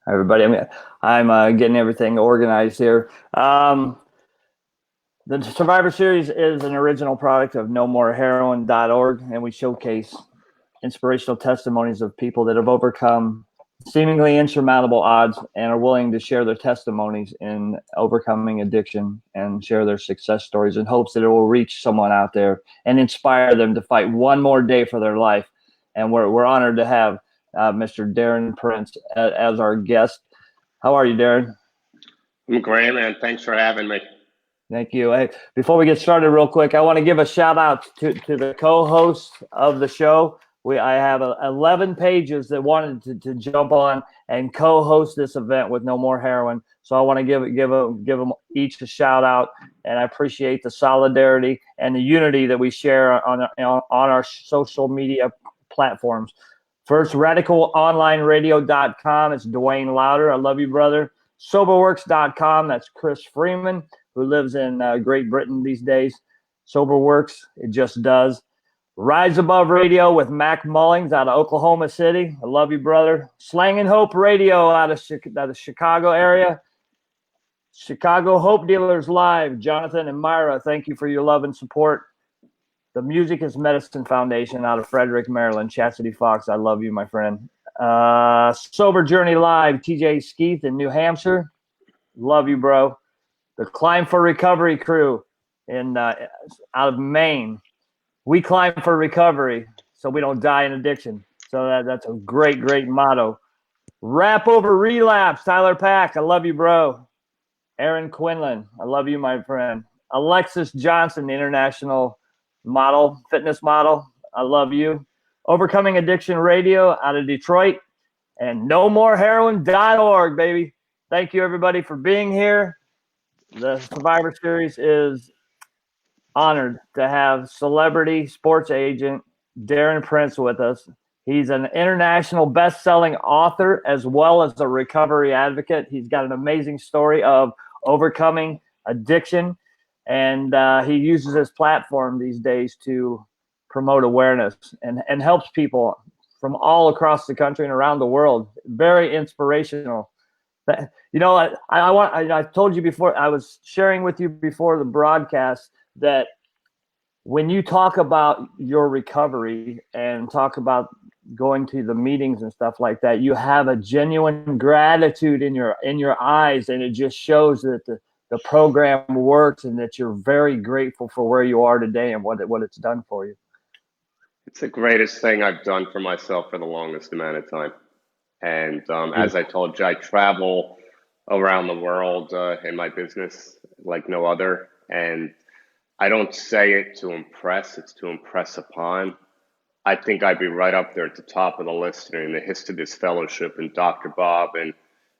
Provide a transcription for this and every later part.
Hi, everybody. I'm getting everything organized here. The Survivor Series is an original product of NoMoreHeroin.org, and we showcase inspirational testimonies of people that have overcome seemingly insurmountable odds and are willing to share their testimonies in overcoming addiction and share their success stories in hopes that it will reach someone out there and inspire them to fight one more day for their life. And we're honored to have Mr. Darren Prince as our guest. How are you, Darren? I'm great, man. Thanks for having me. Thank you. Hey, before we get started real quick, I want to give a shout out to the co-host of the show. I have 11 pages that wanted to jump on and co-host this event with No More Heroin. So I want to give them each a shout out, and I appreciate the solidarity and the unity that we share on our social media platforms. First, RadicalOnlineRadio.com. It's Dwayne Louder. I love you, brother. Soberworks.com. That's Chris Freeman, who lives in Great Britain these days. Soberworks, it just does. Rise Above Radio with Mac Mullings out of Oklahoma City. I love you, brother. Slang and Hope Radio out of the Chicago area. Chicago Hope Dealers Live, Jonathan and Myra, thank you for your love and support. The Music is Medicine Foundation out of Frederick, Maryland. Chastity Fox, I love you, my friend. Sober Journey Live, TJ Skeeth in New Hampshire. Love you, bro. The Climb for Recovery crew out of Maine. We climb for recovery so we don't die in addiction. So that's a great motto. Rap Over Relapse, Tyler Pack. I love you, bro. Aaron Quinlan. I love you, my friend. Alexis Johnson, the international fitness model. I love you. Overcoming Addiction Radio out of Detroit. And NoMoreHeroin.org, baby. Thank you, everybody, for being here. The Survivor Series is honored to have celebrity sports agent Darren Prince with us. He's an international best-selling author as well as a recovery advocate. He's got an amazing story of overcoming addiction, and he uses his platform these days to promote awareness and helps people from all across the country and around the world. Very inspirational. You know, I told you before, I was sharing with you before the broadcast that when you talk about your recovery and talk about going to the meetings and stuff like that, you have a genuine gratitude in your eyes, and it just shows that the program works and that you're very grateful for where you are today and what it's done for you. It's the greatest thing I've done for myself for the longest amount of time. And as I told you, I travel around the world in my business like no other. And I don't say it to impress, it's to impress upon. I think I'd be right up there at the top of the list in the history of this fellowship. And Dr. Bob and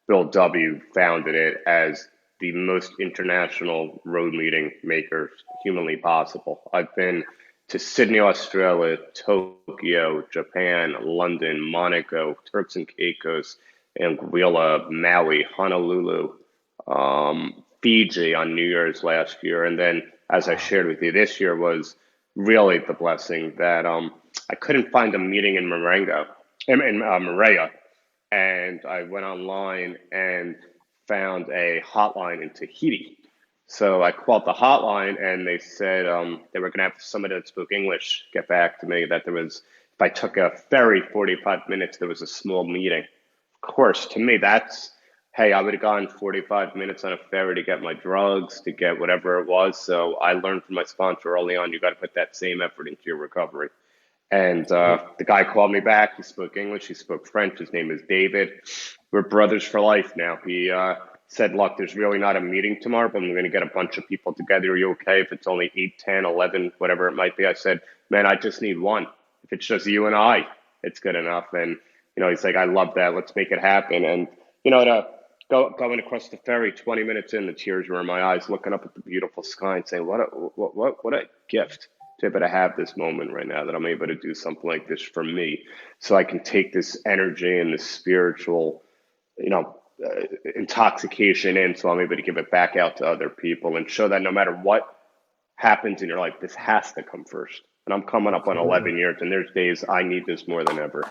Bill W. founded it as the most international road meeting makers humanly possible. I've been to Sydney, Australia, Tokyo, Japan, London, Monaco, Turks and Caicos, Anguilla, Maui, Honolulu, Fiji on New Year's last year. And then, as I shared with you, this year was really the blessing that I couldn't find a meeting in Marengo, in Moorea, and I went online and found a hotline in Tahiti. So I called the hotline, and they said they were going to have somebody that spoke English get back to me, that there was, if I took a ferry 45 minutes, there was a small meeting. Of course, to me, that's, hey, I would have gone 45 minutes on a ferry to get my drugs, to get whatever it was. So I learned from my sponsor early on, you got to put that same effort into your recovery. And the guy called me back. He spoke English. He spoke French. His name is David. We're brothers for life now. He said, look, there's really not a meeting tomorrow, but I'm going to get a bunch of people together. Are you okay if it's only 8, 10, 11, whatever it might be? I said, man, I just need one. If it's just you and I, it's good enough. And, you know, he's like, I love that. Let's make it happen. And, you know, going across the ferry, 20 minutes in, the tears were in my eyes, looking up at the beautiful sky and saying, what a gift to be able to have this moment right now, that I'm able to do something like this for me, so I can take this energy and this spiritual, you know, intoxication in, so I'm able to give it back out to other people and show that no matter what happens in your life, this has to come first. And I'm coming up on 11 years, and there's days I need this more than ever.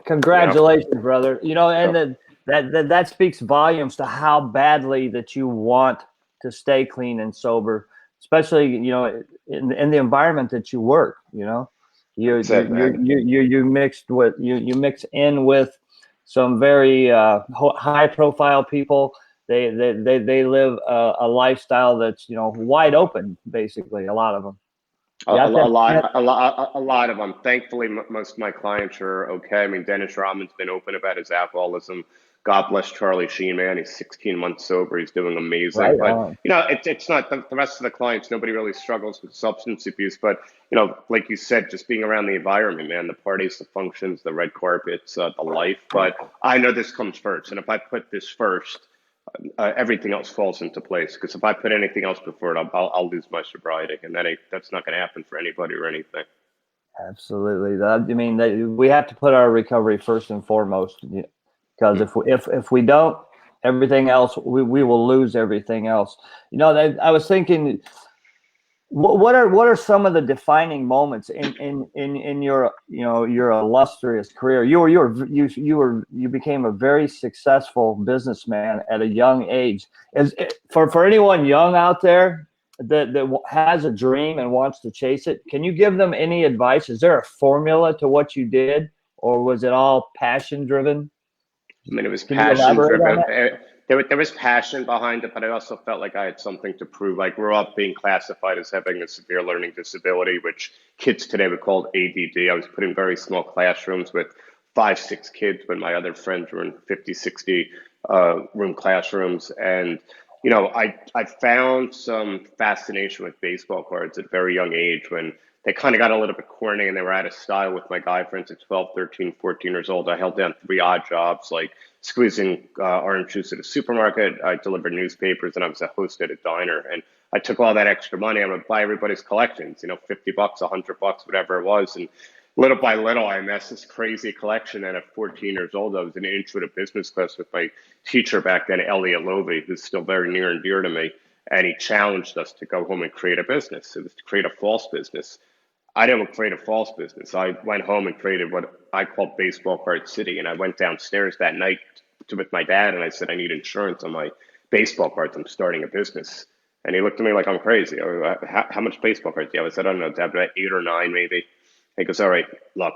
Congratulations, brother. You know, and that speaks volumes to how badly that you want to stay clean and sober, especially in the environment that you work. That's it, man. You mixed with you mix in with some very high profile people. They live a lifestyle that's wide open, basically. A lot of them. You have to have, A lot of them. Thankfully, most of my clients are okay. I mean, Dennis Rodman's been open about his alcoholism. God bless Charlie Sheen, man. He's 16 months sober. He's doing amazing. right But, on. it's not the rest of the clients. Nobody really struggles with substance abuse. But, like you said, just being around the environment, man, the parties, the functions, the red carpets, the life. But I know this comes first. And if I put this first, everything else falls into place. Because if I put anything else before it, I'll lose my sobriety, and that's not going to happen for anybody or anything. Absolutely. We have to put our recovery first and foremost, because if we don't, everything else we will lose everything else. I was thinking, what are some of the defining moments in your your illustrious career? You became a very successful businessman at a young age. For anyone young out there that has a dream and wants to chase it, can you give them any advice? Is there a formula to what you did, or was it all passion driven? I mean, it was Can you passion elaborate on driven. that? There was passion behind it, but I also felt like I had something to prove. I grew up being classified as having a severe learning disability, which kids today would call ADD. I was put in very small classrooms with 5, 6 kids when my other friends were in 50, 60 room classrooms. And, I found some fascination with baseball cards at a very young age when they kind of got a little bit corny and they were out of style with my guy friends at 12, 13, 14 years old. I held down 3 odd jobs, like squeezing orange juice at a supermarket. I delivered newspapers, and I was a host at a diner. And I took all that extra money. I would buy everybody's collections, $50, $100, whatever it was. And little by little, I amassed this crazy collection. And at 14 years old, I was in an intro to business class with my teacher back then, Elliot Lovey, who's still very near and dear to me. And he challenged us to go home and create a business. It was to create a false business. I didn't create a false business. I went home and created what I called Baseball Card City. And I went downstairs that night with my dad and I said, I need insurance on my baseball cards. I'm starting a business. And he looked at me like I'm crazy. How much baseball cards do you have? I said, I don't know, Dad, about 8 or 9 maybe. He goes, all right, look,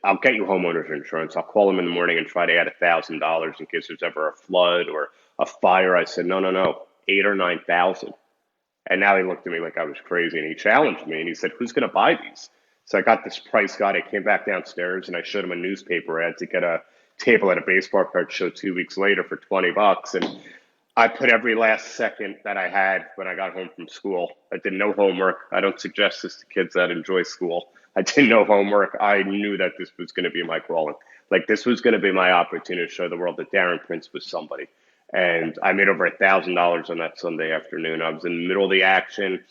I'll get you homeowners insurance. I'll call him in the morning and try to add $1,000 in case there's ever a flood or a fire. I said, no, 8 or 9,000. And now he looked at me like I was crazy and he challenged me and he said, who's going to buy these? So I got this price guide. I came back downstairs and I showed him a newspaper ad to get a table at a baseball card show 2 weeks later for $20. And I put every last second that I had when I got home from school. I did no homework. I don't suggest this to kids that enjoy school. I did no homework. I knew that this was going to be my calling. Like this was going to be my opportunity to show the world that Darren Prince was somebody. And I made over $1,000 on that Sunday afternoon. I was in the middle of the action,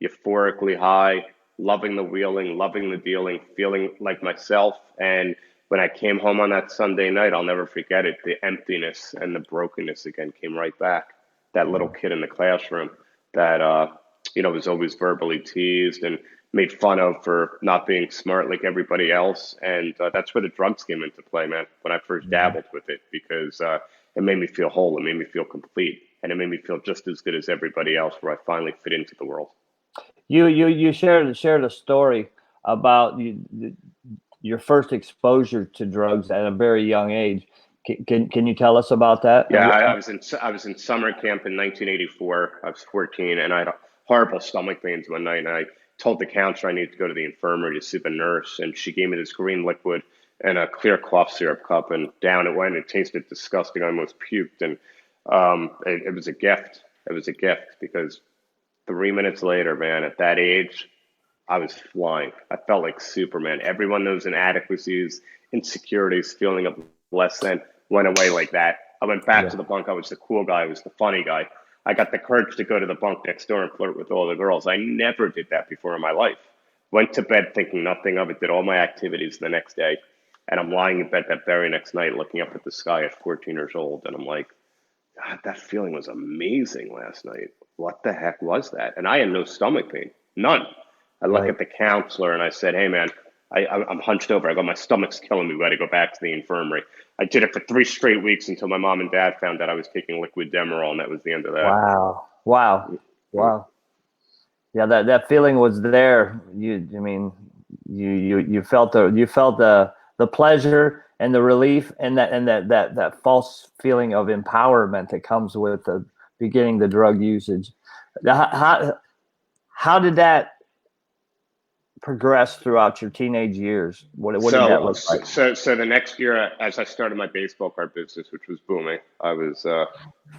euphorically high, loving the wheeling, loving the dealing, feeling like myself. And when I came home on that Sunday night, I'll never forget it. The emptiness and the brokenness again came right back. That little kid in the classroom that, was always verbally teased and made fun of for not being smart like everybody else. And that's where the drugs came into play, man, when I first dabbled with it, because it made me feel whole. It made me feel complete. And it made me feel just as good as everybody else where I finally fit into the world. You shared a story about your first exposure to drugs at a very young age. Can you tell us about that? Yeah, I was in summer camp in 1984. I was 14, and I had horrible stomach pains one night. And I told the counselor I needed to go to the infirmary to see the nurse, and she gave me this green liquid and a clear cough syrup cup, and down it went. It tasted disgusting. I almost puked, and it was a gift. It was a gift because 3 minutes later, man, at that age, I was flying. I felt like Superman. Everyone knows inadequacies, insecurities, feeling of less than went away like that. I went back to the bunk. I was the cool guy. I was the funny guy. I got the courage to go to the bunk next door and flirt with all the girls. I never did that before in my life. Went to bed thinking nothing of it, did all my activities the next day. And I'm lying in bed that very next night looking up at the sky at 14 years old. And I'm like, God, that feeling was amazing last night. What the heck was that? And I had no stomach pain, none. I look at the counselor and I said, hey, man, I'm hunched over. I go, my stomach's killing me. We got to go back to the infirmary. I did it for 3 straight weeks until my mom and dad found out I was taking liquid Demerol, and that was the end of that. Wow. Wow. Wow. Yeah, that feeling was there. I mean, you felt the pleasure and the relief and that false feeling of empowerment that comes with the beginning the drug usage. How did that progress throughout your teenage years? What did that So, look like? so the next year, as I started my baseball card business, which was booming, I was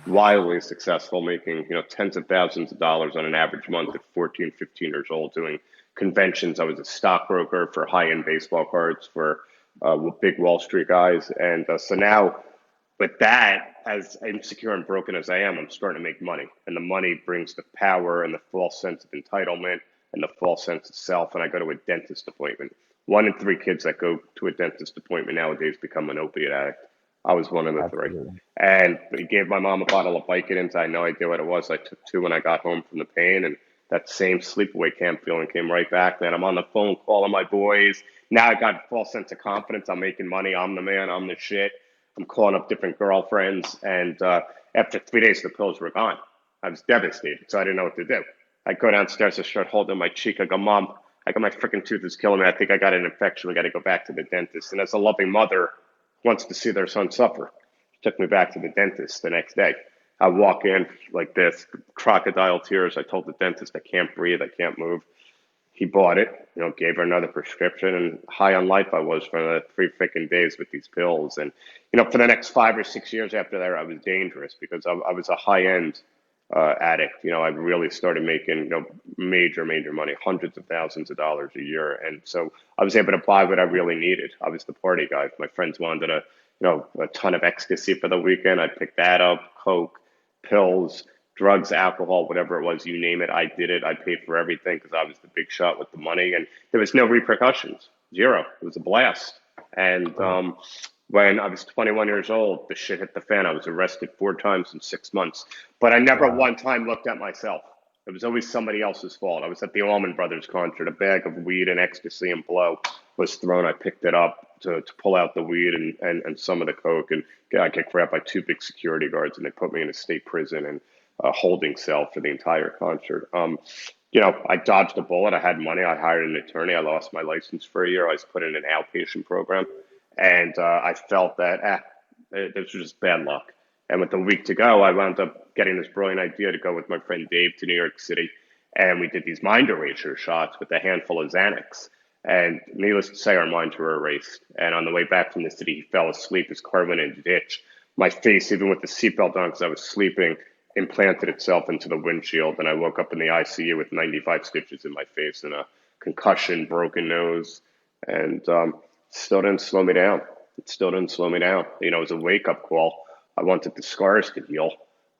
wildly successful, making tens of thousands of dollars on an average month at 14, 15 years old, doing conventions. I was a stockbroker for high-end baseball cards for big Wall Street guys, and so now with that, as insecure and broken as I am, I'm starting to make money, and the money brings the power and the false sense of entitlement and the false sense of self. And I go to a dentist appointment. 1 in 3 kids that go to a dentist appointment nowadays become an opiate addict. I was one of the 3. Absolutely. And he gave my mom a bottle of Vicodins. I had no idea what it was. I took 2 when I got home from the pain, and that same sleepaway camp feeling came right back. Then I'm on the phone calling my boys. Now I got a false sense of confidence. I'm making money. I'm the man. I'm the shit. I'm calling up different girlfriends. And after 3 days, the pills were gone. I was devastated, so I didn't know what to do. I go downstairs, I start holding my cheek. I go, Mom, I got my freaking tooth is killing me. I think I got an infection. We got to go back to the dentist. And as a loving mother wants to see their son suffer, she took me back to the dentist the next day. I walk in like this, crocodile tears. I told the dentist I can't breathe, I can't move. He bought it, gave her another prescription, and high on life I was for the 3 freaking days with these pills. And, for the next 5 or 6 years after that, I was dangerous because I was a high end addict. I really started making, major, major money, hundreds of thousands of dollars a year. And so I was able to buy what I really needed. I was the party guy. If my friends wanted a ton of ecstasy for the weekend, I'd pick that up, Coke, pills, drugs, alcohol, whatever it was, you name it, I did it. I paid for everything because I was the big shot with the money, and there was no repercussions, zero. It was a blast. And when I was 21 years old, the shit hit the fan. I was arrested 4 times in 6 months, but I never one time looked at myself. It was always somebody else's fault. I was at the Allman Brothers concert. A bag of weed and ecstasy and blow was thrown. I picked it up to pull out the weed and some of the coke, and I got grabbed by 2 big security guards, and they put me in a state prison and holding cell for the entire concert. I dodged a bullet. I had money. I hired an attorney. I lost my license for a year. I was put in an outpatient program, and I felt that this was just bad luck. And with a week to go, I wound up getting this brilliant idea to go with my friend Dave to New York City, and we did these mind eraser shots with a handful of Xanax. And needless to say, our minds were erased. And on the way back from the city, he fell asleep. His car went in a ditch. My face, even with the seatbelt on because I was sleeping, implanted itself into the windshield, and I woke up in the ICU with 95 stitches in my face and a concussion, broken nose, and still didn't slow me down. It still didn't slow me down. It was a wake-up call. I wanted the scars to heal,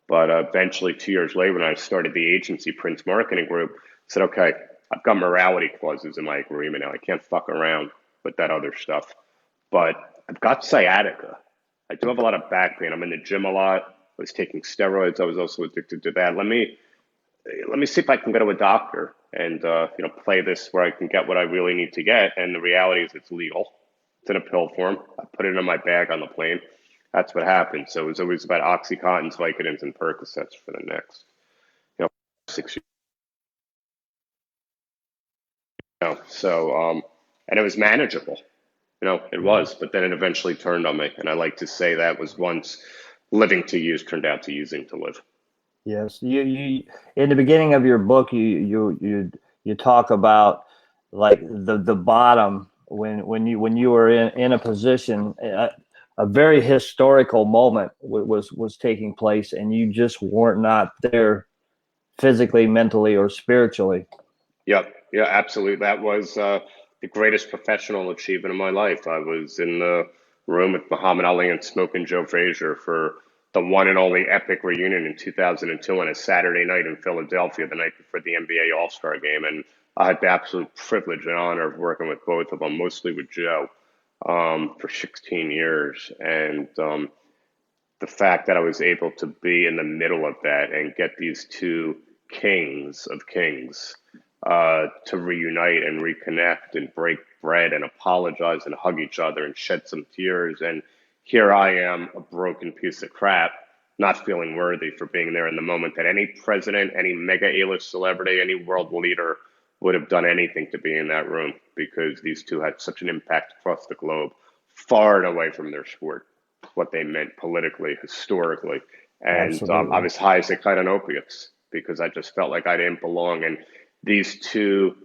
but eventually 2 years later when I started the agency, Prince Marketing Group, I said, okay, I've got morality clauses in my agreement now. I can't fuck around with that other stuff, but I've got sciatica. I do have a lot of back pain. I'm in the gym a lot. I was taking steroids. I was also addicted to that. Let me see if I can go to a doctor and play this where I can get what I really need to get. And the reality is it's legal. It's in a pill form. I put it in my bag on the plane. That's what happened. So it was always about Oxycontins, Vicodins, and Percocets for the next 6 years. And it was manageable. It was, but then it eventually turned on me. And I like to say that was once living to use turned out to using to live. Yes, you in the beginning of your book, you talk about like the bottom when you were in a position, a very historical moment was taking place, and you just weren't not there physically, mentally, or spiritually. Yep. Yeah, absolutely. That was the greatest professional achievement of my life. I was in the room with Muhammad Ali and Smokin Joe Frazier for the one and only epic reunion in 2002 on a Saturday night in Philadelphia, the night before the NBA All-Star game. And I had the absolute privilege and honor of working with both of them, mostly with Joe, for 16 years. And the fact that I was able to be in the middle of that and get these 2 kings of kings to reunite and reconnect and break bread and apologize and hug each other and shed some tears. And here I am, a broken piece of crap, not feeling worthy for being there in the moment that any president, any mega A-list celebrity, any world leader would have done anything to be in that room, because these two had such an impact across the globe, far and away from their sport, what they meant politically, historically. And I was high as a kite on opiates because I just felt like I didn't belong. And these two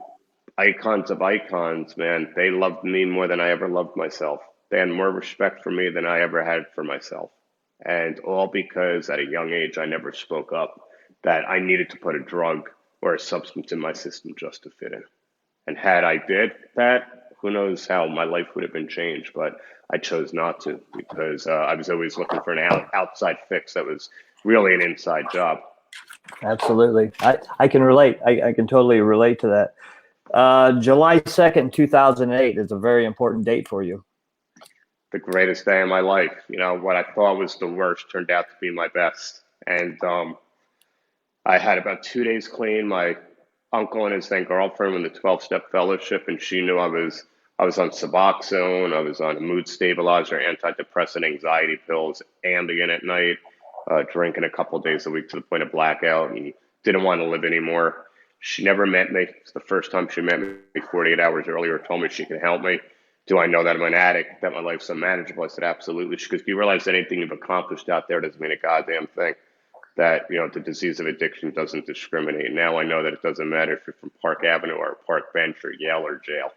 icons of icons, man, they loved me more than I ever loved myself. They had more respect for me than I ever had for myself. And all because at a young age, I never spoke up that I needed to put a drug or a substance in my system just to fit in. And had I did that, who knows how my life would have been changed. But I chose not to, because I was always looking for an outside fix that was really an inside job. Absolutely. I can relate. I can totally relate to that. July 2nd, 2008 is a very important date for you. The greatest day of my life. You know, what I thought was the worst turned out to be my best. And I had about 2 days clean. My uncle and his then girlfriend were in the 12-step fellowship, and she knew I was on Suboxone, I was on a mood stabilizer, antidepressant, anxiety pills, Ambien at night, drinking a couple of days a week to the point of blackout, and didn't want to live anymore. She never met me. It's the first time she met me 48 hours earlier, told me she could help me. Do I know that I'm an addict, that my life's unmanageable? I said, absolutely. She goes, do you realize anything you've accomplished out there doesn't mean a goddamn thing? That, you know, the disease of addiction doesn't discriminate. Now I know that it doesn't matter if you're from Park Avenue or Park Bench or Yale or jail.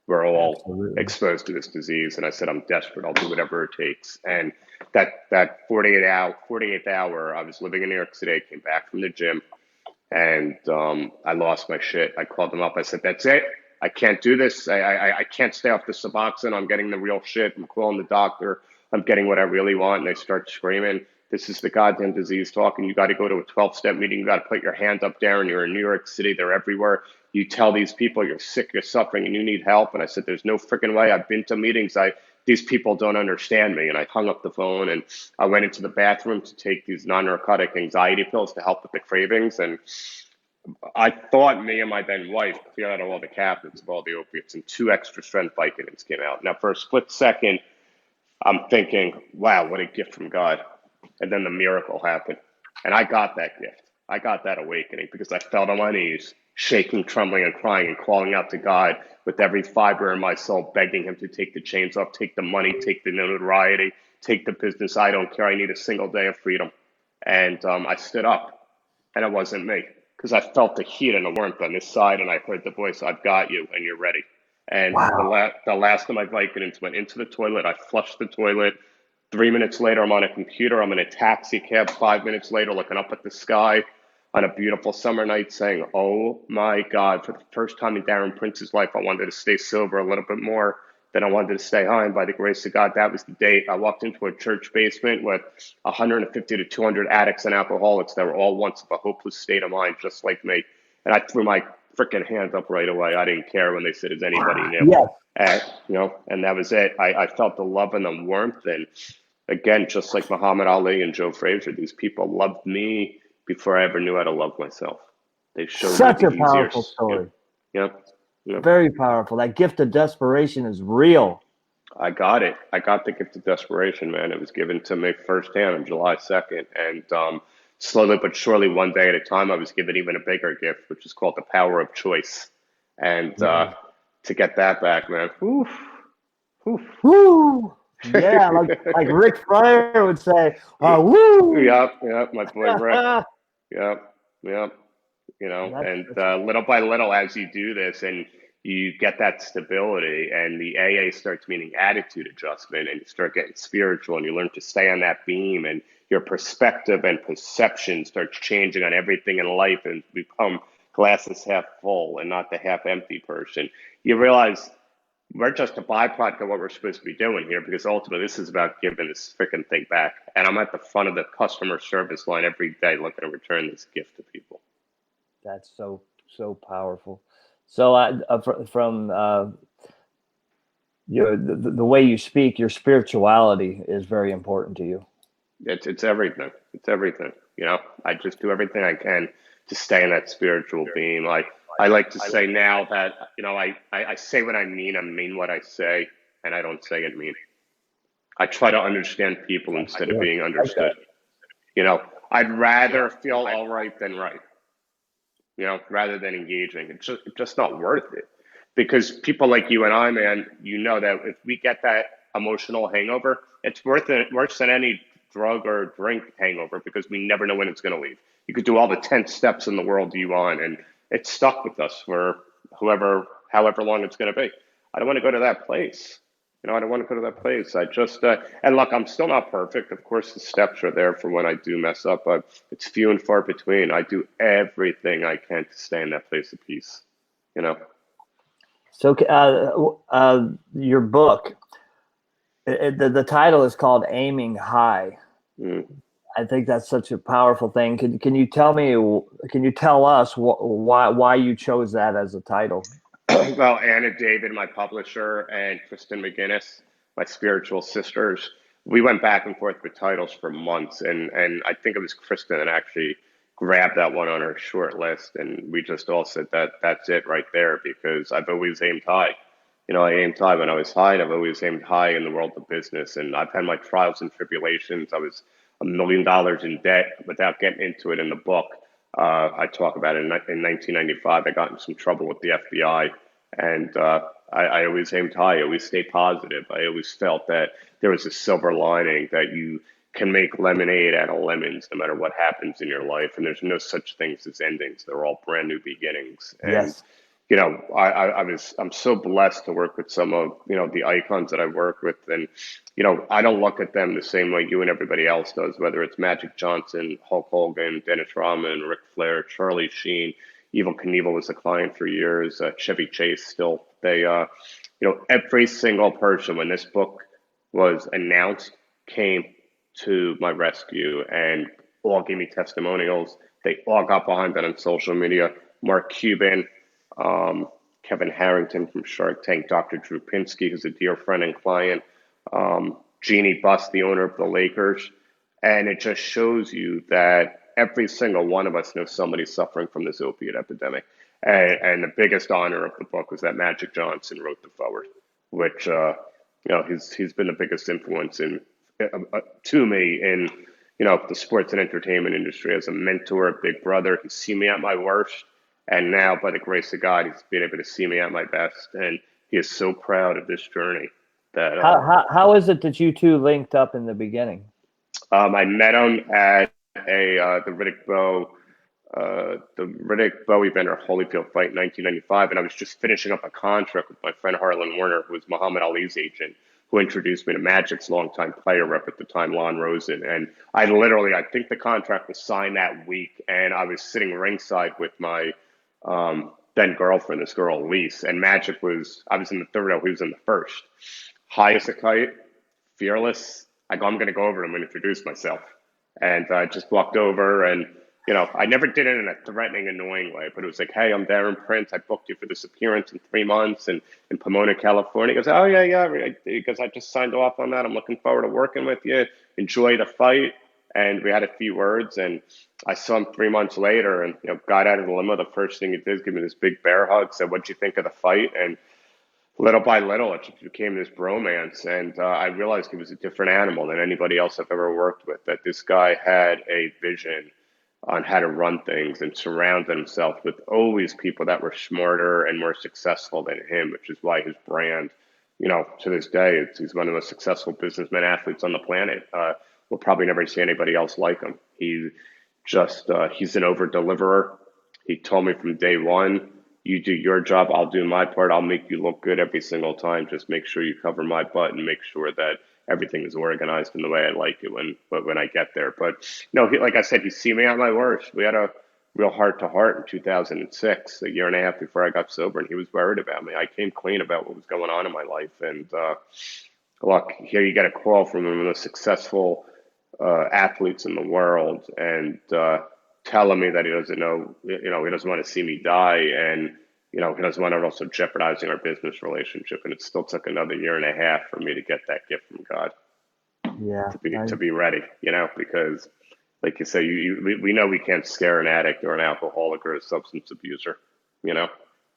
We're all Absolutely exposed to this disease. And I said, I'm desperate. I'll do whatever it takes. And that 48th hour, I was living in New York City, came back from the gym, and I lost my shit. I called them up. I said, that's it. I can't do this. I can't stay off the Suboxone. I'm getting the real shit. I'm calling the doctor. I'm getting what I really want. And they start screaming, this is the goddamn disease talking. You got to go to a 12-step meeting. You got to put your hand up there, and you're in New York City. They're everywhere. You tell these people you're sick, you're suffering, and you need help. And I said, there's no freaking way. I've been to meetings. These people don't understand me. And I hung up the phone, and I went into the bathroom to take these non-narcotic anxiety pills to help with the cravings. And I thought me and my then wife cleared out all the cabinets of all the opiates, and 2 extra strength Vicodins came out. Now, for a split second, I'm thinking, wow, what a gift from God. And then the miracle happened. And I got that gift. I got that awakening because I fell on my knees, shaking, trembling, and crying, and calling out to God with every fiber in my soul, begging him to take the chains off, take the money, take the notoriety, take the business. I don't care. I need a single day of freedom. And I stood up, and it wasn't me, because I felt the heat and the warmth on this side, and I heard the voice, I've got you, and you're ready. And the last of my Vicodins went into the toilet. I flushed the toilet. 3 minutes later, I'm on a computer. I'm in a taxi cab. 5 minutes later, looking up at the sky on a beautiful summer night, saying, oh my God, for the first time in Darren Prince's life, I wanted to stay sober a little bit more than I wanted to stay high. And by the grace of God, that was the date. I walked into a church basement with 150 to 200 addicts and alcoholics that were all once of a hopeless state of mind, just like me. And I threw my freaking hands up right away. I didn't care when they said, is anybody new? Yes. You know, and that was it. I felt the love and the warmth. And again, just like Muhammad Ali and Joe Frazier, these people loved me before I ever knew how to love myself. They showed Such me a the powerful easier, story. Yep. Very powerful. That gift of desperation is real. I got it. I got the gift of desperation, man. It was given to me firsthand on July 2nd. And slowly but surely, one day at a time, I was given even a bigger gift, which is called the power of choice. And to get that back, man, whew. Woo! Yeah, like Ric Flair would say, woo! Yep, my boy Rick. Yep. You know, and little by little, as you do this and you get that stability, and the AA starts meaning attitude adjustment, and you start getting spiritual, and you learn to stay on that beam, and your perspective and perception starts changing on everything in life, and become glasses half full and not the half empty person. You realize we're just a byproduct of what we're supposed to be doing here, because ultimately this is about giving this freaking thing back. And I'm at the front of the customer service line every day looking to return this gift to people. That's so powerful. So from the way you speak, your spirituality is very important to you. It's everything. It's everything. You know, I just do everything I can to stay in that spiritual beam. I I like to say now that, I say what I mean what I say, and I don't say it mean. I try to understand people instead of Yeah. being I like that. understood. I'd rather feel all right than right, rather than engaging. It's just not worth it. Because people like you and I, man, that if we get that emotional hangover, it's worse than any drug or drink hangover because we never know when it's going to leave. You could do all the 10 steps in the world you want, and it's stuck with us for however long it's going to be. I don't want to go to that place. I don't want to go to that place. And look, I'm still not perfect. Of course, the steps are there for when I do mess up, but it's few and far between. I do everything I can to stay in that place of peace, you know? So, your book, the title is called Aiming High. Mm. I think that's such a powerful thing. Can you tell us why you chose that as a title? Well, Anna David, my publisher, and Kristen McGinnis, my spiritual sisters, we went back and forth with titles for months, and I think it was Kristen that actually grabbed that one on her short list, and we just all said that's it right there because I've always aimed high. I aimed high when I was high, and I've always aimed high in the world of business, and I've had my trials and tribulations. I was $1 million in debt without getting into it in the book. I talk about it in 1995. I got in some trouble with the FBI, and I always aimed high. I always stayed positive. I always felt that there was a silver lining that you can make lemonade out of lemons no matter what happens in your life. And there's no such things as endings. They're all brand new beginnings. And Yes. I'm so blessed to work with some of, the icons that I work with. And, I don't look at them the same way you and everybody else does, whether it's Magic Johnson, Hulk Hogan, Dennis Rodman, Ric Flair, Charlie Sheen, Evel Knievel was a client for years, Chevy Chase still. Every single person when this book was announced came to my rescue and all gave me testimonials. They all got behind that on social media. Mark Cuban, Kevin Harrington from Shark Tank, Dr. Drew Pinsky, who's a dear friend and client, Jeannie Buss, the owner of the Lakers. And it just shows you that every single one of us knows somebody suffering from this opiate epidemic. And the biggest honor of the book was that Magic Johnson wrote the foreword, which, he's been the biggest influence to me in, the sports and entertainment industry as a mentor, a big brother. He's seen me at my worst. And now, by the grace of God, he's been able to see me at my best. And he is so proud of this journey that How is it that you two linked up in the beginning? I met him at the Riddick Bowe event or Holyfield fight in 1995, and I was just finishing up a contract with my friend Harlan Warner, who was Muhammad Ali's agent, who introduced me to Magic's longtime player rep at the time, Lon Rosen. And I think the contract was signed that week, and I was sitting ringside with my then girlfriend, this girl Elise, and I was in the third row, he was in the first. High as a kite, fearless. I'm going to go over him and introduce myself. And I just walked over and, I never did it in a threatening, annoying way, but it was like, hey, I'm Darren Prince. I booked you for this appearance in 3 months in Pomona, California. He goes, oh, yeah, yeah. Because I just signed off on that. I'm looking forward to working with you. Enjoy the fight. And we had a few words, and I saw him 3 months later and, got out of the limo. The first thing he did is give me this big bear hug, said, what'd you think of the fight? And little by little, it just became this bromance. And I realized he was a different animal than anybody else I've ever worked with, that this guy had a vision on how to run things and surrounded himself with always people that were smarter and more successful than him, which is why his brand, to this day, he's one of the most successful businessmen athletes on the planet. We'll probably never see anybody else like him. He's an over deliverer. He told me from day one, you do your job, I'll do my part. I'll make you look good every single time. Just make sure you cover my butt and make sure that everything is organized in the way I like it when I get there. But no, like I said, he's seen me at my worst. We had a real heart to heart in 2006, a year and a half before I got sober, and he was worried about me. I came clean about what was going on in my life. And look, here you get a call from one of the most successful athletes in the world, and telling me that he doesn't know, he doesn't want to see me die, and he doesn't want to also jeopardizing our business relationship. And it still took another year and a half for me to get that gift from God. Yeah, to be ready, because like you say, we know we can't scare an addict or an alcoholic or a substance abuser. you know?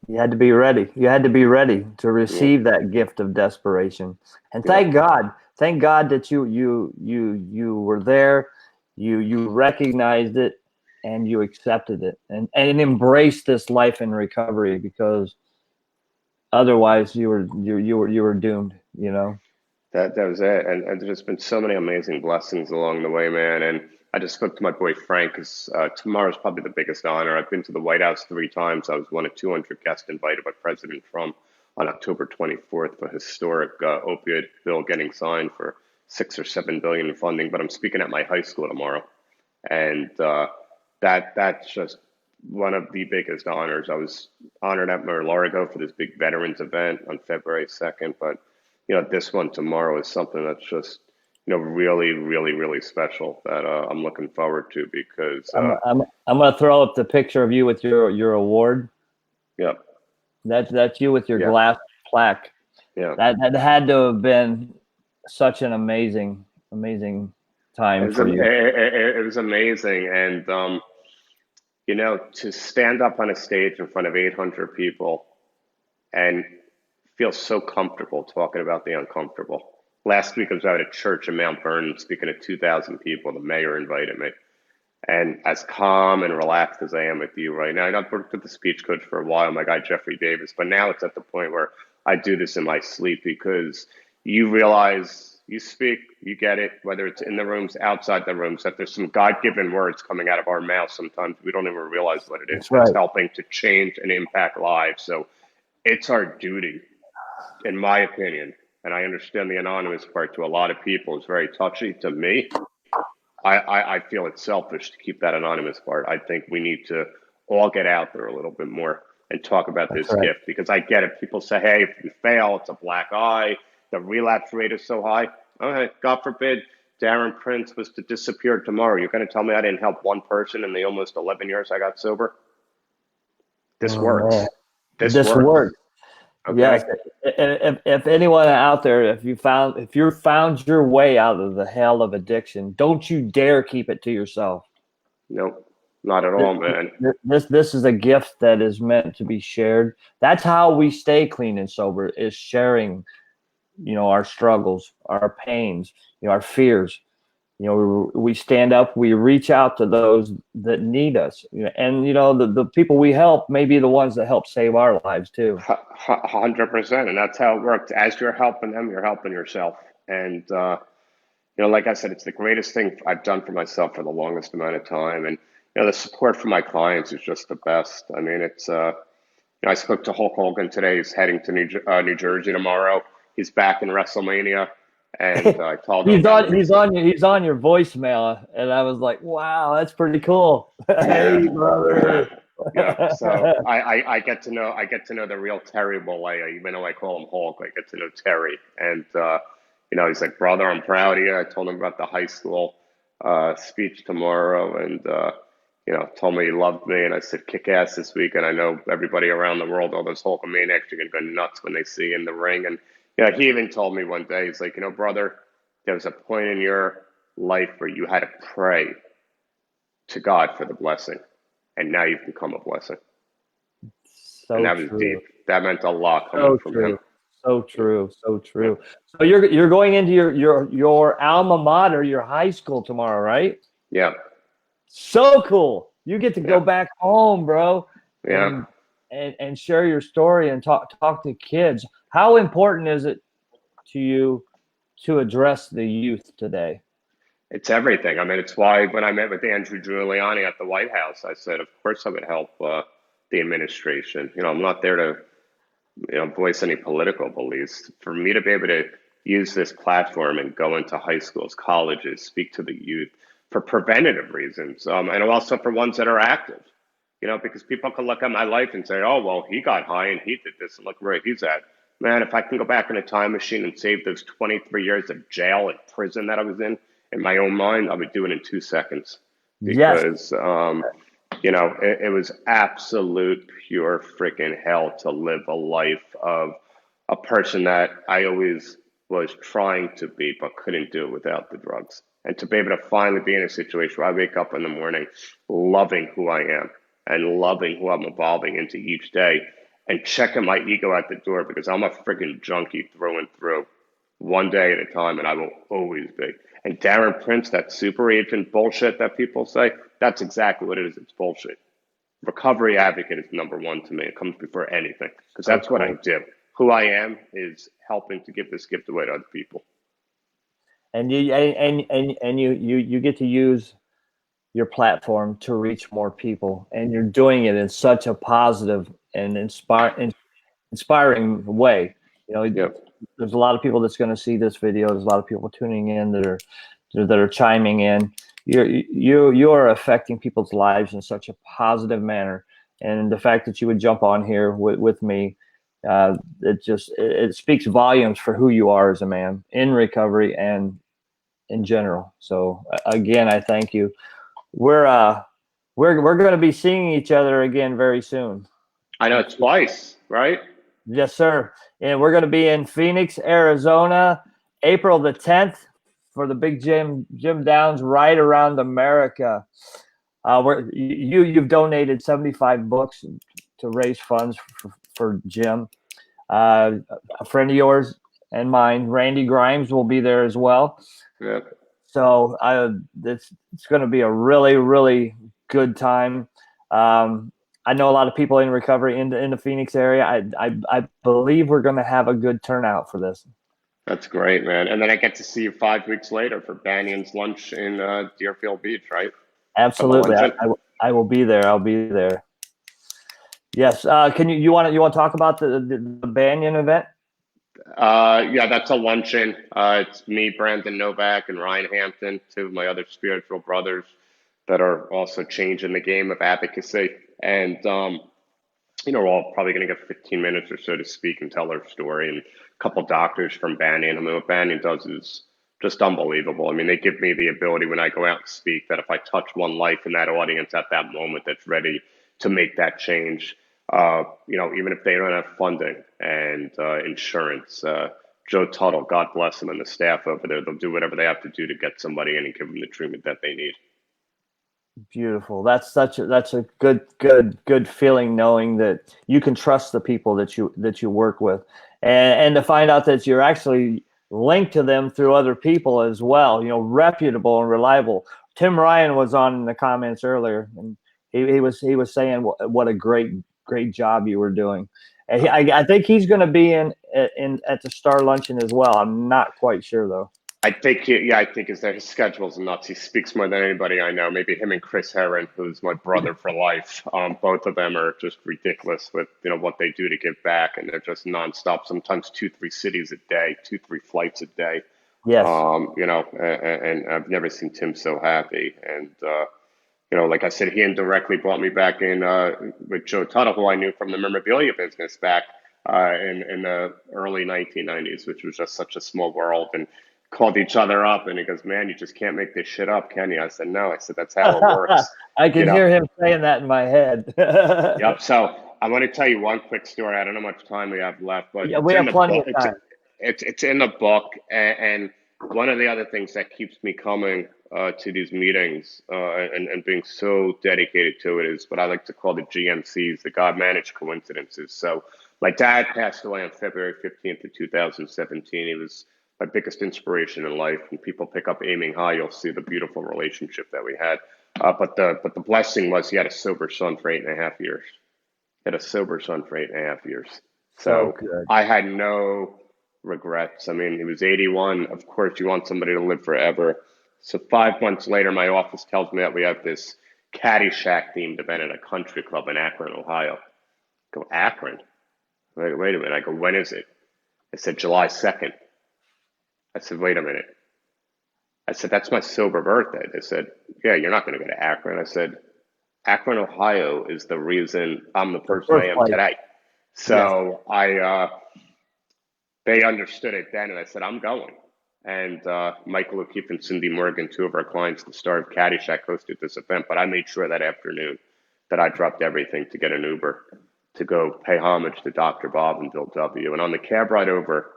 You had to be ready. You had to be ready to Yeah, receive that gift of desperation. And yeah. thank God that you were there. You recognized it and you accepted it and embraced this life in recovery, because otherwise you were doomed. You know. That was it. And there's just been so many amazing blessings along the way, man. And I just spoke to my boy Frank because tomorrow's probably the biggest honor. I've been to the White House 3 times. I was one of 200 guests invited by President Trump on October 24th for a historic opioid bill getting signed for 6 or 7 billion in funding. But I'm speaking at my high school tomorrow, and that's just one of the biggest honors. I was honored at Mar-a-Lago for this big veterans event on February 2nd, but this one tomorrow is something that's just really, really, really special that I'm looking forward to because I'm gonna throw up the picture of you with your award. yeah, That's you with your yeah, glass plaque. yeah. That had to have been such an amazing time for you. It was amazing, and to stand up on a stage in front of 800 people and feel so comfortable talking about the uncomfortable. Last week I was out at church in Mount Vernon speaking to 2,000 people. The mayor invited me. And as calm and relaxed as I am with you right now, I've worked with the speech coach for a while, my guy Jeffrey Davis, but now it's at the point where I do this in my sleep because you realize you speak, you get it, whether it's in the rooms, outside the rooms, that there's some God-given words coming out of our mouth sometimes. We don't even realize what it is. That's That's right. helping to change and impact lives. So it's our duty, in my opinion, and I understand the anonymous part to a lot of people is very touchy. To me, I feel it's selfish to keep that anonymous part. I think we need to all get out there a little bit more and talk about That's this right. gift because I get it. People say, hey, if we fail, it's a black eye. The relapse rate is so high. Okay, God forbid Darren Prince was to disappear tomorrow. You're going to tell me I didn't help one person in the almost 11 years I got sober? This Oh man, works. This this works. worked. Okay? Yes. If anyone out there, if you found your way out of the hell of addiction, don't you dare keep it to yourself. Nope, not at Th- all, man. This is a gift that is meant to be shared. That's how we stay clean and sober, is sharing, our struggles, our pains, our fears. We stand up, we reach out to those that need us, and the people we help may be the ones that help save our lives too. 100%. And that's how it works. As you're helping them, you're helping yourself. And, like I said, it's the greatest thing I've done for myself for the longest amount of time. And, the support from my clients is just the best. I mean, I spoke to Hulk Hogan today. He's heading to New Jersey tomorrow. He's back in WrestleMania. And I told him about He's on your voicemail, and I was like, wow, that's pretty cool. yeah. Hey, brother. Yeah, so I get to know the real Terry Bollea, even though I call him Hulk. I get to know Terry, and he's like, brother, I'm proud of you. I told him about the high school speech tomorrow, and told me he loved me, and I said, kick ass this week, and I know everybody around the world, all those Hulkamaniacs are gonna go nuts when they see you in the ring, and he even told me one day, he's like, brother, there was a point in your life where you had to pray to God for the blessing, and now you've become a blessing. And So that was true. deep. That meant a lot coming So from him. true. So Yeah, true. So yeah, true. So you're going into your alma mater, your high school tomorrow, right? yeah, So cool. You get to go yeah, back home, bro, yeah. and and share your story and talk to kids. How important is it to you to address the youth today? It's everything. I mean, it's why when I met with Andrew Giuliani at the White House, I said, of course I would help the administration. I'm not there to, voice any political beliefs. For me to be able to use this platform and go into high schools, colleges, speak to the youth for preventative reasons, and also for ones that are active. Because people can look at my life and say, oh, well, he got high and he did this and look where he's at. Man, if I can go back in a time machine and save those 23 years of jail and prison that I was in my own mind, I would do it in 2 seconds Yes. because, it was absolute pure freaking hell to live a life of a person that I always was trying to be, but couldn't do it without the drugs. And to be able to finally be in a situation where I wake up in the morning loving who I am, and loving who I'm evolving into each day and checking my ego at the door because I'm a freaking junkie through and through, one day at a time, and I will always be. And Darren Prince, that super agent bullshit that people say, that's exactly what it is. It's bullshit. Recovery advocate is number one to me. It comes before anything because So that's what cool. I do. Who I am is helping to give this gift away to other people. And you get to use your platform to reach more people, and you're doing it in such a positive and inspiring way. You know, Yep. there's a lot of people that's going to see this video. There's a lot of people tuning in that are chiming in. You are affecting people's lives in such a positive manner, and the fact that you would jump on here with me, it speaks volumes for who you are as a man in recovery and in general. So again, I thank you. We're going to be seeing each other again very soon. I know, twice, right? Yes, sir. And we're going to be in Phoenix, Arizona, April the 10th for the big Jim Downs Right Around America. You've donated 75 books to raise funds for Jim. A friend of yours and mine, Randy Grimes, will be there as well. Yep. So it's going to be a really, really good time. I know a lot of people in recovery in the Phoenix area. I believe we're going to have a good turnout for this. That's great, man. And then I get to see you 5 weeks later for Banyan's lunch in Deerfield Beach, right? Absolutely, I will be there. I'll be there. Yes. Can you want to talk about the Banyan event? Yeah, that's a luncheon. It's me, Brandon Novak, and Ryan Hampton, two of my other spiritual brothers that are also changing the game of advocacy. And we're all probably going to get 15 minutes or so to speak and tell our story. And a couple doctors from Banyan. I mean, what Banyan does is just unbelievable. I mean, they give me the ability when I go out and speak that if I touch one life in that audience at that moment that's ready to make that change, even if they don't have funding and insurance, Joe Tuttle, God bless him, and the staff over there, they'll do whatever they have to do to get somebody in and give them the treatment that they need. Beautiful. That's a good feeling, knowing that you can trust the people that you work with, and to find out that you're actually linked to them through other people as well. You know, reputable and reliable. Tim Ryan was on in the comments earlier, and he was saying what a great job you were doing. And I think he's going to be in at the Star Luncheon as well. I'm not quite sure though. I think, his schedule's nuts. He speaks more than anybody I know. Maybe him and Chris Heron, who's my brother for life. Both of them are just ridiculous with what they do to give back, and they're just nonstop. Sometimes 2-3 cities a day, 2-3 flights a day. Yes. And I've never seen Tim so happy. And like I said, he indirectly brought me back in with Joe Tuttle, who I knew from the memorabilia business back in the early 1990s, which was just such a small world. And called each other up, and he goes, "Man, you just can't make this shit up, can you?" I said, "No." I said, "That's how it works." I can hear him saying that in my head. Yep. So I want to tell you one quick story. I don't know how much time we have left, but yeah, we have plenty of time. It's in the book, and one of the other things that keeps me coming to these meetings and being so dedicated to it is what I like to call the GMCs, the God Managed Coincidences. So my dad passed away on February 15th of 2017. He was my biggest inspiration in life. When people pick up Aiming High, you'll see the beautiful relationship that we had. But the blessing was he had a sober son for 8.5 years. He had a sober son for 8.5 years. So I had no regrets. I mean, he was 81. Of course, you want somebody to live forever. So 5 months later, my office tells me that we have this Caddyshack themed event at a country club in Akron, Ohio. I go, Akron? Wait a minute. I go, when is it? I said, July 2nd. I said, wait a minute. I said, that's my sober birthday. They said, yeah, you're not going to go to Akron. I said, Akron, Ohio is the reason I'm the person I am today. So yes. They understood it then, and I said, I'm going. And Michael O'Keefe and Cindy Morgan, two of our clients, the star of Caddyshack, hosted this event. But I made sure that afternoon that I dropped everything to get an Uber to go pay homage to Dr. Bob and Bill W. And on the cab ride over,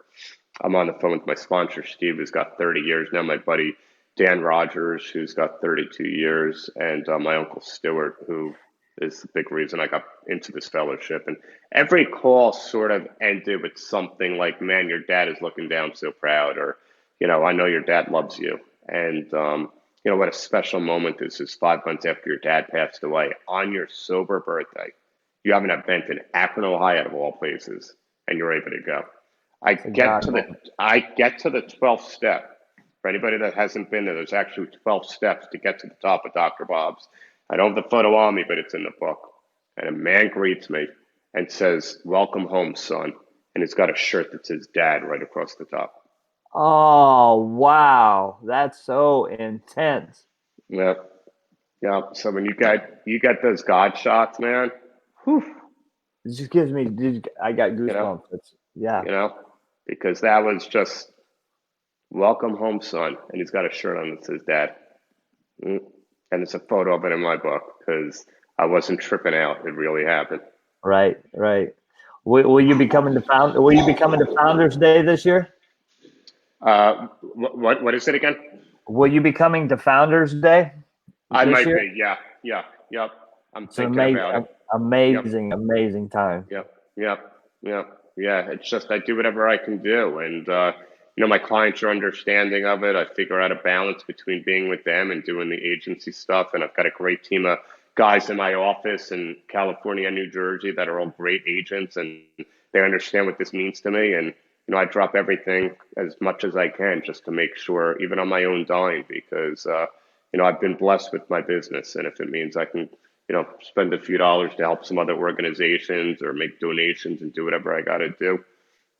I'm on the phone with my sponsor, Steve, who's got 30 years now, my buddy, Dan Rogers, who's got 32 years, and my uncle Stuart, who is the big reason I got into this fellowship. And every call sort of ended with something like, man, your dad is looking down so proud, or, I know your dad loves you. And, what a special moment this is 5 months after your dad passed away. On your sober birthday, you have an event in Akron, Ohio, of all places, and you're able to go. I get to the 12th step. For anybody that hasn't been there, there's actually 12 steps to get to the top of Dr. Bob's. I don't have the photo on me, but it's in the book. And a man greets me and says, "Welcome home, son." And he's got a shirt that says "Dad" right across the top. Oh, wow. That's so intense. Yeah. Yeah. So when you get those God shots, man, whew, It just gives me, I got goosebumps. Yeah. Because that was just "Welcome home, son." And he's got a shirt on that says "Dad." And it's a photo of it in my book because I wasn't tripping out. It really happened. Right. Will you be coming to Founders Day this year? What is it again? Will you be coming to Founders Day? I might be. Yeah. Yep. I'm thinking about it. Amazing time. Yep. Yeah. It's just I do whatever I can do, and my clients are understanding of it. I figure out a balance between being with them and doing the agency stuff, and I've got a great team of guys in my office in California and New Jersey that are all great agents, and they understand what this means to me. And I drop everything as much as I can just to make sure, even on my own dime, because I've been blessed with my business, and if it means I can spend a few dollars to help some other organizations or make donations and do whatever I got to do,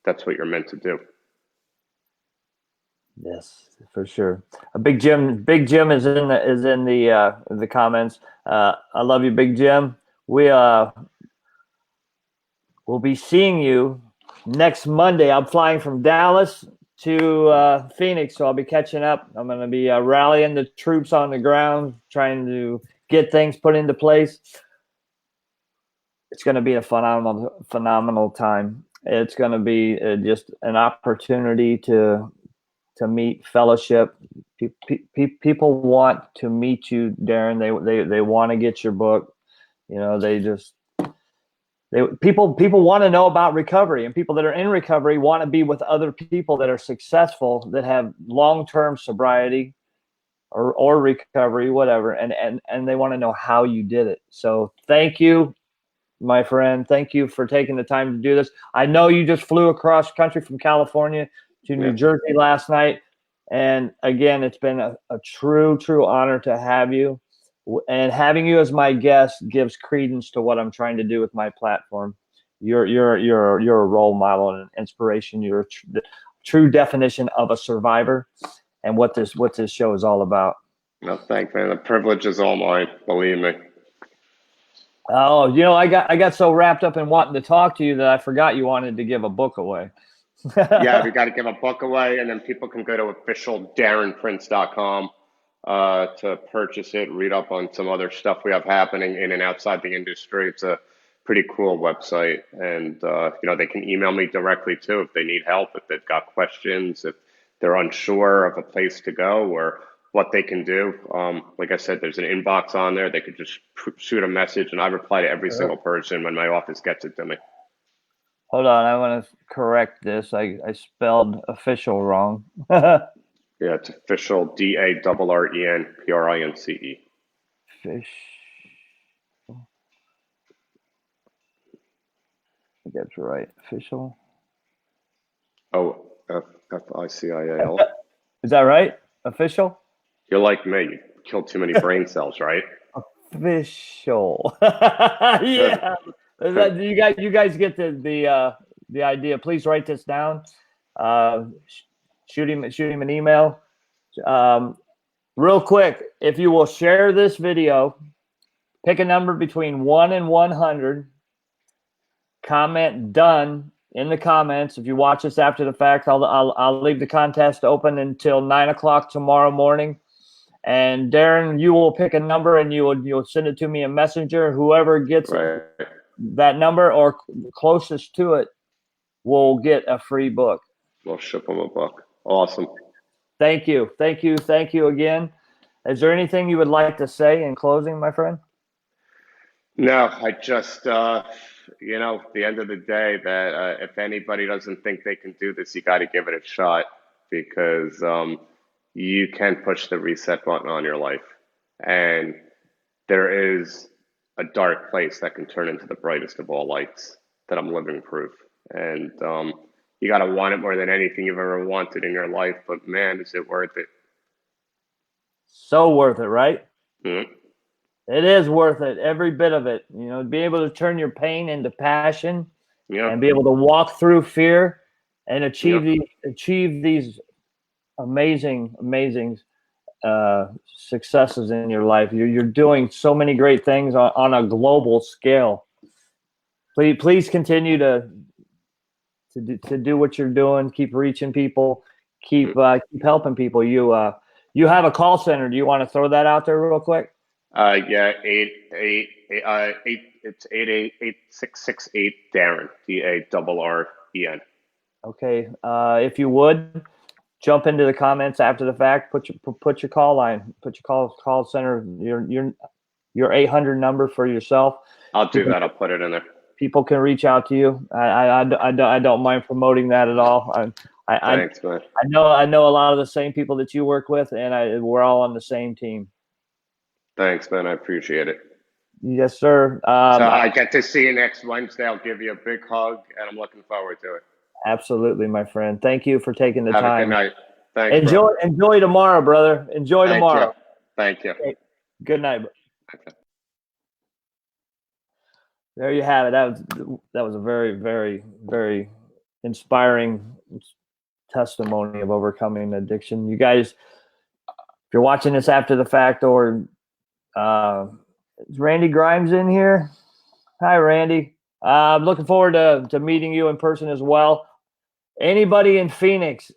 that's what you're meant to do. Yes, for sure. Big Jim is in the comments. I love you, Big Jim. We'll be seeing you next Monday. I'm flying from Dallas to Phoenix, so I'll be catching up. I'm going to be rallying the troops on the ground, trying to get things put into place. It's going to be a phenomenal time. It's going to be just an opportunity to meet, fellowship. People want to meet you, Darren. They want to get your book. People want to know about recovery, and people that are in recovery want to be with other people that are successful, that have long-term sobriety or recovery, whatever, and they want to know how you did it. So thank you, my friend. Thank you for taking the time to do this. I know you just flew across country from California to New Jersey last night. And again, it's been a true honor to have you. And having you as my guest gives credence to what I'm trying to do with my platform. You're a role model and an inspiration. You're the true definition of a survivor, and what this show is all about. No, thanks, man. The privilege is all mine. Believe me. Oh, I got so wrapped up in wanting to talk to you that I forgot you wanted to give a book away. Yeah, we got to give a book away, and then people can go to officialdarrenprince.com to purchase it, read up on some other stuff we have happening in and outside the industry. It's a pretty cool website, and they can email me directly too if they need help, if they've got questions, if they're unsure of a place to go or what they can do. Like I said, there's an inbox on there. They could just shoot a message, and I reply to every single person when my office gets it to me. Hold on, I want to correct this. I spelled official wrong. Yeah, it's official, DARRENPRINCE. Fish. I think that's right. Official. Oh, FICIAL. Is that right? Official? You're like me. You killed too many brain cells, right? Official. Yeah. You guys get the idea. Please write this down. Shoot him an email. Real quick, if you will share this video, pick a number between 1 and 100. Comment done in the comments. If you watch this after the fact, I'll leave the contest open until 9 o'clock tomorrow morning. And Darren, you will pick a number and you'll send it to me in Messenger. Whoever gets that number or closest to it will get a free book. We'll ship them a book. Awesome. Thank you again. Is there anything you would like to say in closing, my friend? No, I just, at the end of the day, that if anybody doesn't think they can do this, you got to give it a shot because you can push the reset button on your life. And there is a dark place that can turn into the brightest of all lights that I'm living proof. And you got to want it more than anything you've ever wanted in your life. But man, is it worth it? So worth it, right? Mm-hmm. It is worth it, every bit of it. Be able to turn your pain into passion Yeah, and be able to walk through fear and yeah. achieve these amazing successes in your life. You're doing so many great things on a global scale. Please continue to do what you're doing. Keep reaching people. Keep helping people. You have a call center. Do you want to throw that out there real quick? Yeah, it's 888-668 Darren, DARREN. Okay. If you would jump into the comments after the fact, put your call line, put your call center, your 800 number for yourself. I'll do that. I'll put it in there. People can reach out to you. I don't mind promoting that at all. Thanks, man. I know a lot of the same people that you work with, and we're all on the same team. Thanks, man. I appreciate it. Yes, sir. So I get to see you next Wednesday. I'll give you a big hug, and I'm looking forward to it. Absolutely, my friend. Thank you for taking the time. time. Have a good night. Thanks, enjoy tomorrow, brother. Enjoy tomorrow. Thank you. Okay. Good night. Okay. There you have it. That was a very, very, very inspiring testimony of overcoming addiction. You guys, if you're watching this after the fact, or is Randy Grimes in here? Hi, Randy. I'm looking forward to meeting you in person as well. Anybody in Phoenix,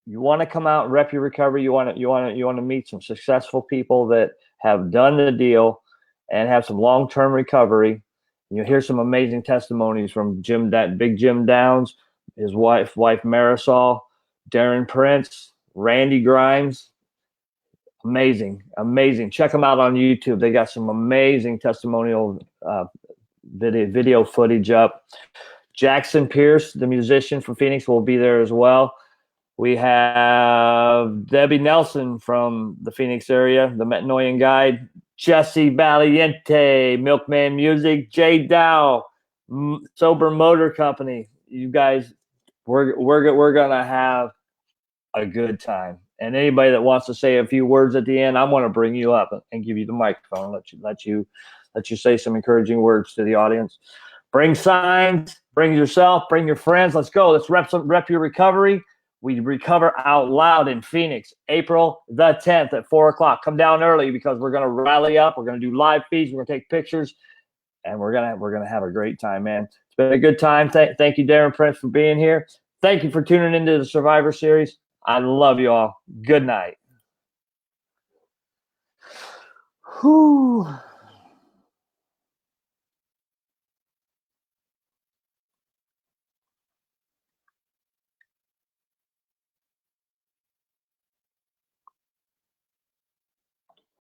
you want to come out and rep your recovery. You want to meet some successful people that have done the deal and have some long-term recovery. You'll hear some amazing testimonies from Big Jim Downs, his wife Marisol, Darren Prince, Randy Grimes. Amazing. Check them out on YouTube. They got some amazing testimonial video footage up. Jackson Pierce, the musician from Phoenix, will be there as well. We have Debbie Nelson from the Phoenix area, the Metanoian Guide. Jesse Valiente, Milkman Music. Jay Dow, Sober Motor Company. You guys, we're gonna have a good time. And anybody that wants to say a few words at the end, I'm going to bring you up and give you the microphone. Let you say some encouraging words to the audience. Bring signs. Bring yourself. Bring your friends. Let's go. Let's rep your recovery. We recover out loud in Phoenix, April the 10th at 4:00. Come down early because we're going to rally up. We're going to do live feeds. We're going to take pictures, and we're gonna have a great time, man. It's been a good time. Thank you, Darren Prince, for being here. Thank you for tuning into the Survivor Series. I love you all. Good night. Whew.